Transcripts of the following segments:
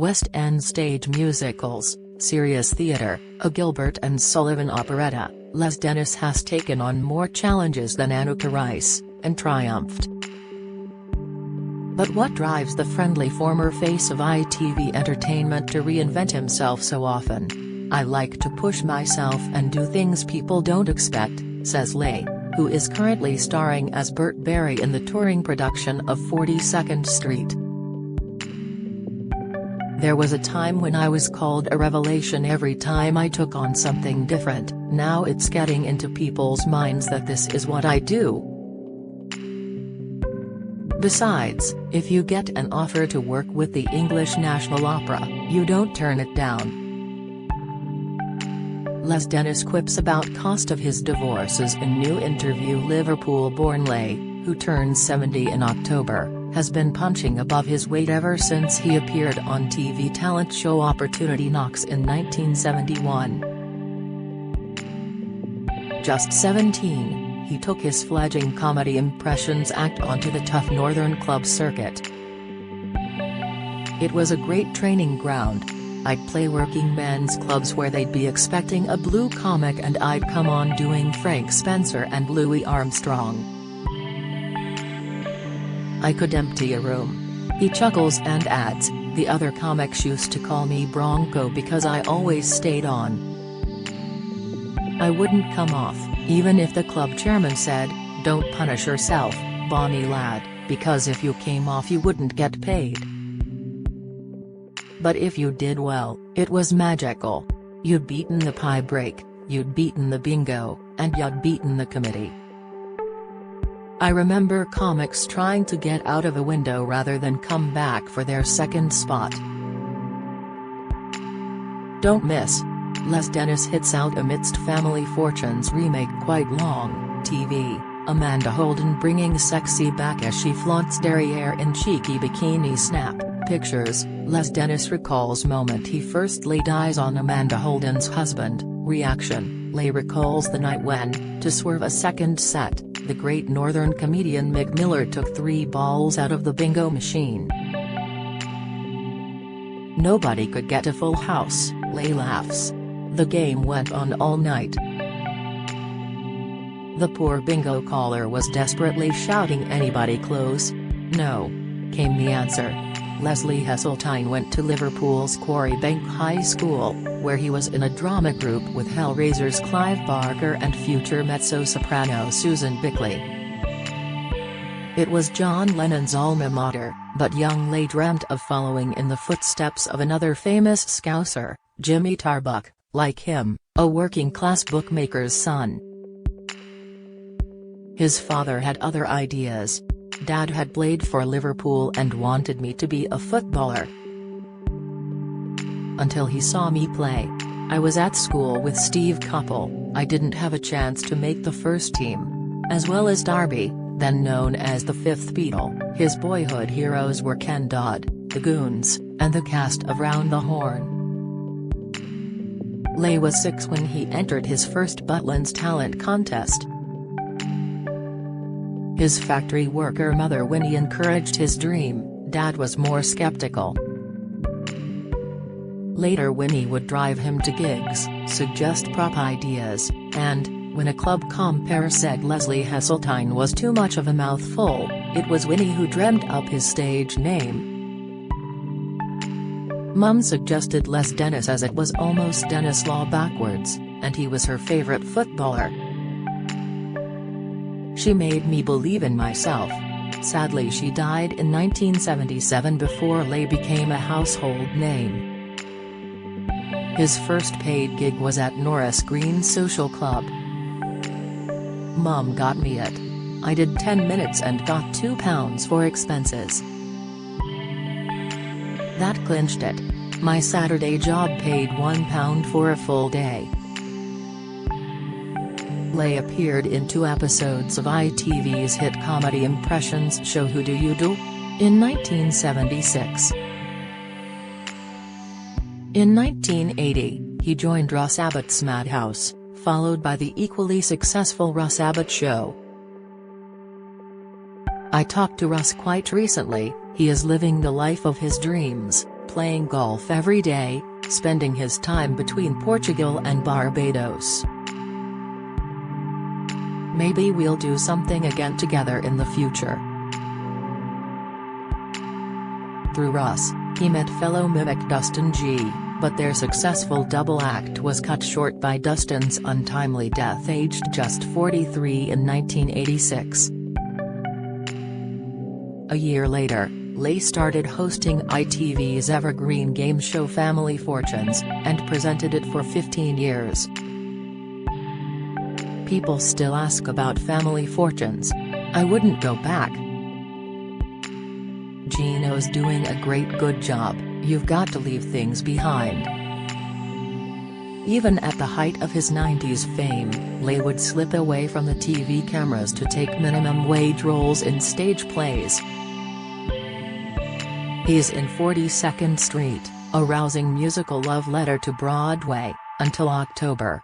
West End stage musicals, serious theatre, a Gilbert and Sullivan operetta, Les Dennis has taken on more challenges than Anneka Rice, and triumphed. But what drives the friendly former face of ITV entertainment to reinvent himself so often? "I like to push myself and do things people don't expect," says Leigh, who is currently starring as Bert Berry in the touring production of 42nd Street. "There was a time when I was called a revelation every time I took on something different. Now it's getting into people's minds that this is what I do. Besides, if you get an offer to work with the English National Opera, you don't turn it down." Les Dennis quips about cost of his divorces in new interview. Liverpool-born Leigh, who turns 70 in October, has been punching above his weight ever since he appeared on TV talent show Opportunity Knocks in 1971. Just 17. He took his fledgling comedy impressions act onto the tough northern club circuit. "It was a great training ground. I'd play working men's clubs where they'd be expecting a blue comic and I'd come on doing Frank Spencer and Louis Armstrong. I could empty a room." He chuckles and adds, "The other comics used to call me Bronco because I always stayed on. I wouldn't come off, even if the club chairman said, 'Don't punish yourself, Bonnie lad, because if you came off you wouldn't get paid. But if you did well, it was magical. You'd beaten the pie break, you'd beaten the bingo, and you'd beaten the committee.' I remember comics trying to get out of a window rather than come back for their second spot." Don't miss. Les Dennis hits out amidst Family Fortunes remake quite long, TV, Amanda Holden bringing sexy back as she flaunts derriere in cheeky bikini snap pictures. Les Dennis recalls moment he first laid eyes on Amanda Holden's husband. Reaction: Leigh recalls the night when, to swerve a second set, the great northern comedian Mick Miller took 3 balls out of the bingo machine. "Nobody could get a full house," Leigh laughs. "The game went on all night. The poor bingo caller was desperately shouting, 'Anybody close?' 'No,' came the answer." Leslie Heseltine went to Liverpool's Quarry Bank High School, where he was in a drama group with Hellraiser's Clive Barker and future mezzo-soprano Susan Bickley. It was John Lennon's alma mater, but young Leigh dreamt of following in the footsteps of another famous Scouser, Jimmy Tarbuck, like him, a working-class bookmaker's son. His father had other ideas. "Dad had played for Liverpool and wanted me to be a footballer. Until he saw me play. I was at school with Steve Coppell, I didn't have a chance to make the first team." As well as Darby, then known as the Fifth Beatle, his boyhood heroes were Ken Dodd, the Goons, and the cast of Round the Horn. Leigh was 6 when he entered his first Butlins talent contest. His factory worker mother Winnie encouraged his dream, Dad was more skeptical. Later Winnie would drive him to gigs, suggest prop ideas, and, when a club compere said Leslie Heseltine was too much of a mouthful, it was Winnie who dreamt up his stage name. Mum suggested Les Dennis as it was almost Dennis Law backwards, and he was her favorite footballer. "She made me believe in myself." Sadly, she died in 1977 before Leigh became a household name. His first paid gig was at Norris Green Social Club. "Mum got me it. I did 10 minutes and got £2 for expenses. That clinched it. My Saturday job paid £1 for a full day." Leigh appeared in 2 episodes of ITV's hit comedy impressions show Who Do You Do? in 1976. In 1980, he joined Russ Abbott's Madhouse, followed by the equally successful Russ Abbott Show. "I talked to Russ quite recently, he is living the life of his dreams, playing golf every day, spending his time between Portugal and Barbados. Maybe we'll do something again together in the future. Through Russ, he met fellow mimic Dustin G, but their successful double act was cut short by Dustin's untimely death aged just 43 in 1986. A year later, Leigh started hosting ITV's evergreen game show Family Fortunes, and presented it for 15 years. People still ask about Family Fortunes. I wouldn't go back. Gino's doing a good job, you've got to leave things behind. Even at the height of his 90s fame, Leigh would slip away from the TV cameras to take minimum wage roles in stage plays. He's in 42nd Street, a rousing musical love letter to Broadway, until October.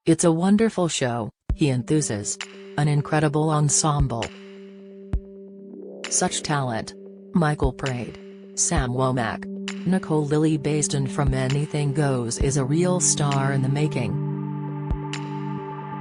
It's a wonderful show, he enthuses. An incredible ensemble. Such talent. Michael Praed, Sam Womack, Nicole Lily Baston from Anything Goes is a real star in the making.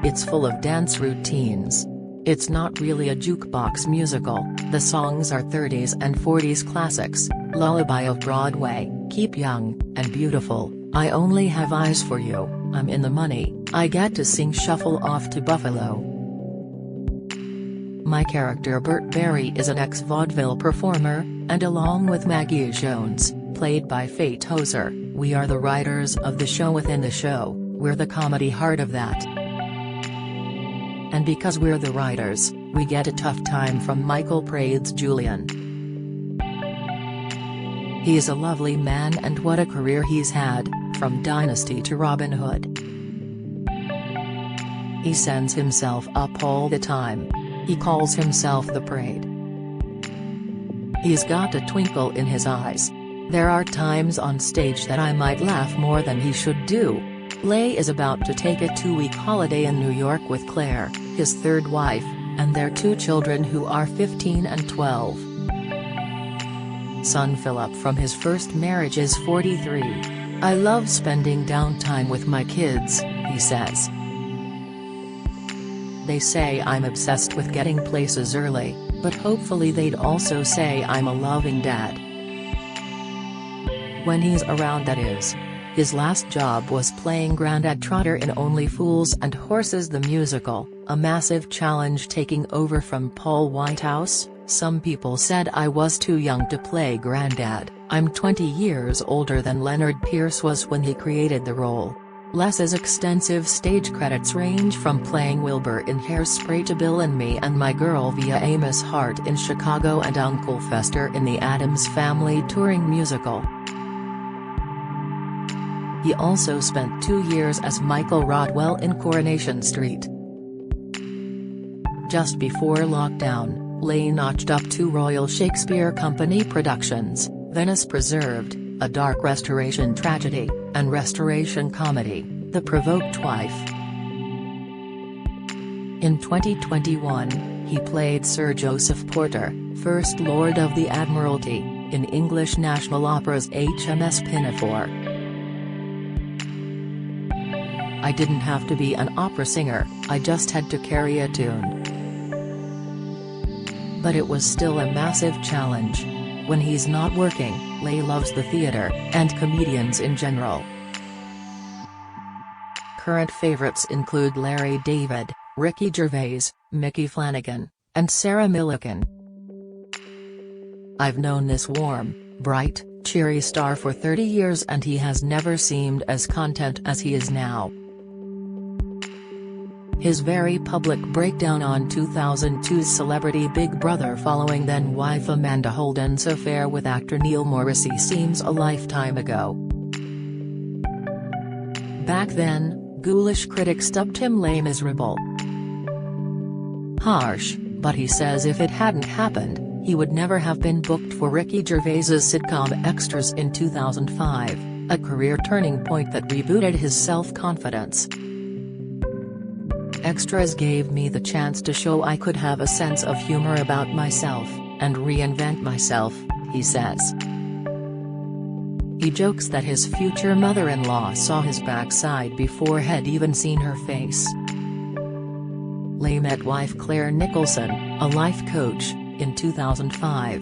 It's full of dance routines. It's not really a jukebox musical, the songs are 30s and 40s classics, Lullaby of Broadway, Keep Young, and Beautiful, I Only Have Eyes for You, I'm in the Money, I Get to Sing Shuffle Off to Buffalo. My character Bert Berry is an ex-vaudeville performer, and along with Maggie Jones, played by Faye Tozer, we are the writers of the show within the show, we're the comedy heart of that. And because we're the writers, we get a tough time from Michael Praed's Julian. He's a lovely man and what a career he's had, from Dynasty to Robin Hood. He sends himself up all the time. He calls himself the Praed. He's got a twinkle in his eyes. There are times on stage that I might laugh more than he should do. Leigh is about to take a 2-week holiday in New York with Claire, his third wife, and their 2 children who are 15 and 12. Son Philip from his first marriage is 43. I love spending downtime with my kids, he says. They say I'm obsessed with getting places early, but hopefully they'd also say I'm a loving dad. When he's around, that is. His last job was playing Grandad Trotter in Only Fools and Horses the musical, a massive challenge taking over from Paul Whitehouse. Some people said I was too young to play Grandad. I'm 20 years older than Leonard Pierce was when he created the role. Les's extensive stage credits range from playing Wilbur in Hairspray to Bill and Me and My Girl via Amos Hart in Chicago and Uncle Fester in the Addams Family touring musical. He also spent 2 years as Michael Rodwell in Coronation Street. Just before lockdown, Leigh notched up 2 Royal Shakespeare Company productions, Venice Preserved, a dark restoration tragedy, and restoration comedy, The Provoked Wife. In 2021, he played Sir Joseph Porter, First Lord of the Admiralty, in English National Opera's HMS Pinafore. I didn't have to be an opera singer, I just had to carry a tune. But it was still a massive challenge. When he's not working, Leigh loves the theater, and comedians in general. Current favorites include Larry David, Ricky Gervais, Mickey Flanagan, and Sarah Millican. I've known this warm, bright, cheery star for 30 years and he has never seemed as content as he is now. His very public breakdown on 2002's Celebrity Big Brother following then-wife Amanda Holden's affair with actor Neil Morrissey seems a lifetime ago. Back then, ghoulish critics dubbed him Les Miserables. Harsh, but he says if it hadn't happened, he would never have been booked for Ricky Gervais's sitcom Extras in 2005, a career turning point that rebooted his self-confidence. Extras gave me the chance to show I could have a sense of humor about myself, and reinvent myself, he says. He jokes that his future mother-in-law saw his backside before had even seen her face. Les met wife Claire Nicholson, a life coach, in 2005.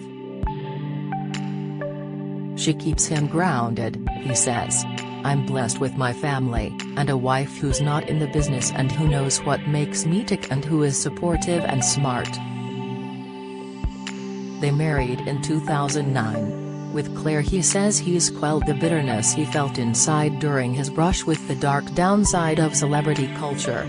She keeps him grounded, he says. I'm blessed with my family, and a wife who's not in the business and who knows what makes me tick and who is supportive and smart. They married in 2009. With Claire he says he's quelled the bitterness he felt inside during his brush with the dark downside of celebrity culture.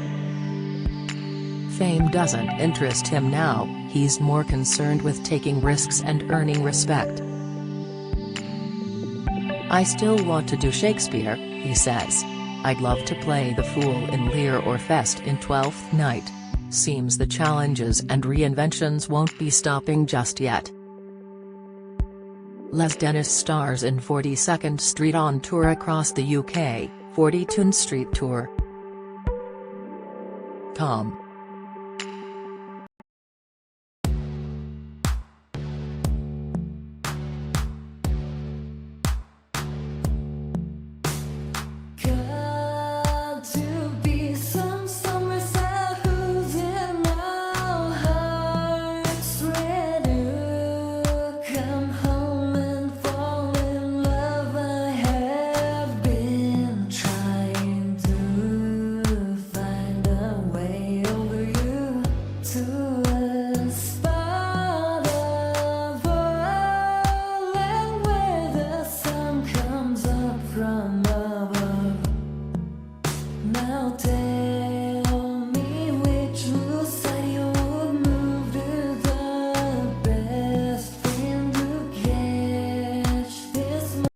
Fame doesn't interest him now, he's more concerned with taking risks and earning respect. I still want to do Shakespeare, he says. I'd love to play the fool in Lear or Fest in Twelfth Night. Seems the challenges and reinventions won't be stopping just yet. Les Dennis stars in 42nd Street on tour across the UK, 42nd Street Tour. Com.